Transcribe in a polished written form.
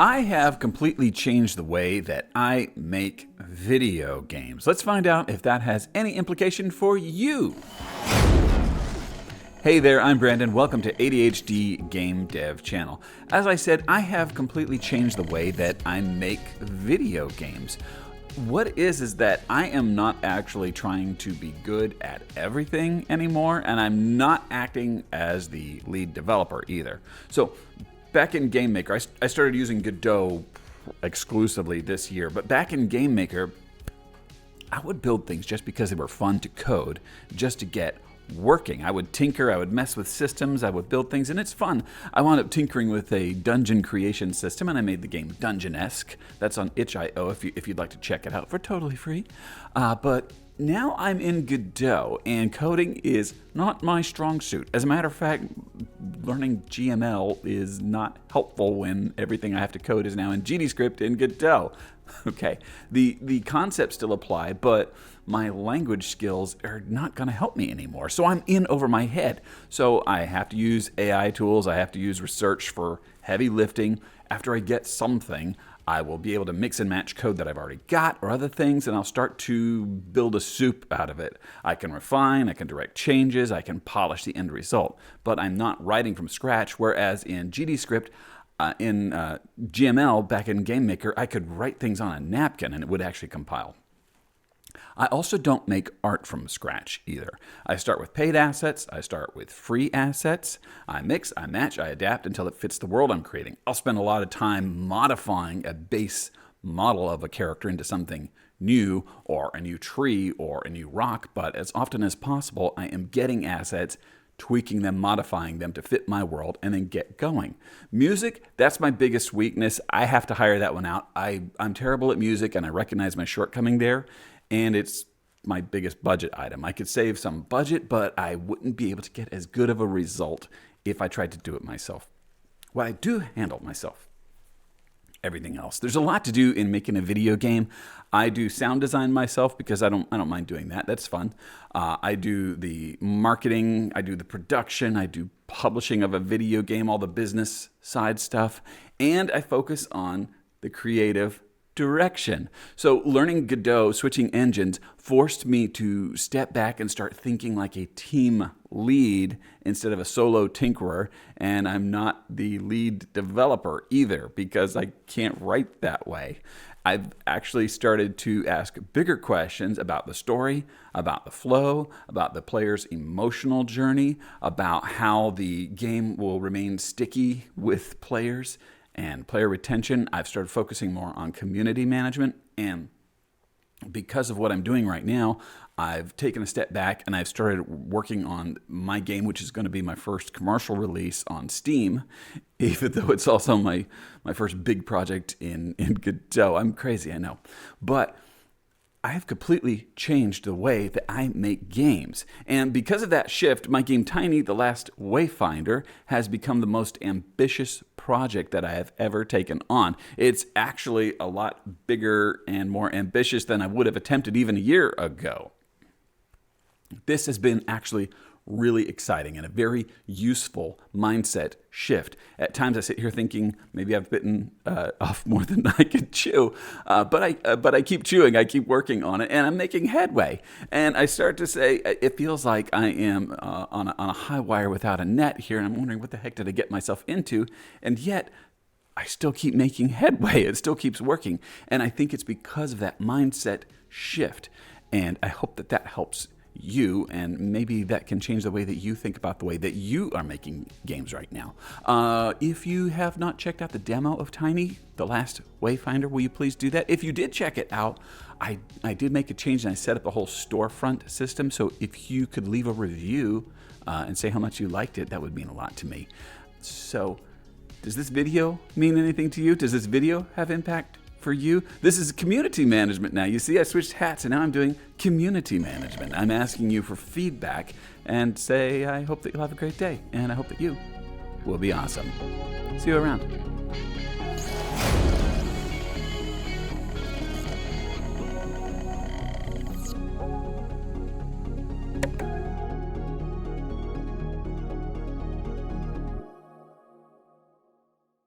I have completely changed the way that I make video games. Let's find out if that has any implication for you. Hey there, I'm Brandon. Welcome to ADHD Game Dev Channel. As I said, I have completely changed the way that I make video games. What it is that I am not actually trying to be good at everything anymore, and I'm not acting as the lead developer either. So back in GameMaker, I started using Godot exclusively this year, but back in GameMaker, I would build things just because they were fun to code, just to get working. I would tinker, I would mess with systems, I would build things, and it's fun. I wound up tinkering with a dungeon creation system, and I made the game Dungeon-esque. That's on itch.io if you'd like to check it out for totally free. But now I'm in Godot, and coding is not my strong suit. As a matter of fact, learning GML is not helpful when everything I have to code is now in GDScript in Godot. Okay, the concepts still apply, but my language skills are not going to help me anymore. So I'm in over my head. So I have to use AI tools. I have to use research for heavy lifting. After I get something, I will be able to mix and match code that I've already got or other things, and I'll start to build a soup out of it. I can refine, I can direct changes, I can polish the end result, but I'm not writing from scratch, whereas in GDScript, in GML, back in GameMaker, I could write things on a napkin and it would actually compile. I also don't make art from scratch either. I start with paid assets, I start with free assets, I mix, I match, I adapt until it fits the world I'm creating. I'll spend a lot of time modifying a base model of a character into something new, or a new tree, or a new rock, but as often as possible, I am getting assets, tweaking them, modifying them to fit my world, and then get going. Music, that's my biggest weakness. I have to hire that one out. I'm terrible at music, and I recognize my shortcoming there, and it's my biggest budget item. I could save some budget, but I wouldn't be able to get as good of a result if I tried to do it myself. Well, I do handle myself. Everything else. There's a lot to do in making a video game. I do sound design myself because I don't mind doing that. That's fun. I do the marketing, I do the production, I do publishing of a video game, all the business side stuff, and I focus on the creative direction. So learning Godot, switching engines, forced me to step back and start thinking like a team lead instead of a solo tinkerer, and I'm not the lead developer either because I can't write that way. I've actually started to ask bigger questions about the story, about the flow, about the player's emotional journey, about how the game will remain sticky with players, and player retention. I've started focusing more on community management, and because of what I'm doing right now, I've taken a step back and I've started working on my game, which is going to be my first commercial release on Steam, even though it's also my first big project in Godot. I'm crazy, I know. But I have completely changed the way that I make games. And because of that shift, my game Tiny, The Last Wayfinder, has become the most ambitious project that I have ever taken on. It's actually a lot bigger and more ambitious than I would have attempted even a year ago. This has been actually really exciting and a very useful mindset shift. At times I sit here thinking maybe I've bitten off more than I could chew, but I keep chewing, I keep working on it, and I'm making headway. And I start to say, it feels like I am on a high wire without a net here, and I'm wondering what the heck did I get myself into? And yet, I still keep making headway. It still keeps working. And I think it's because of that mindset shift. And I hope that that helps you, and maybe that can change the way that you think about the way that you are making games right now. If you have not checked out the demo of Tiny, The Last Wayfinder, will you please do that? If you did check it out, I did make a change and I set up a whole storefront system, so if you could leave a review and say how much you liked it, that would mean a lot to me. So, does this video mean anything to you? Does this video have impact for you? This is community management now. You see, I switched hats and now I'm doing community management. I'm asking you for feedback and say, I hope that you'll have a great day, and I hope that you will be awesome. See you around.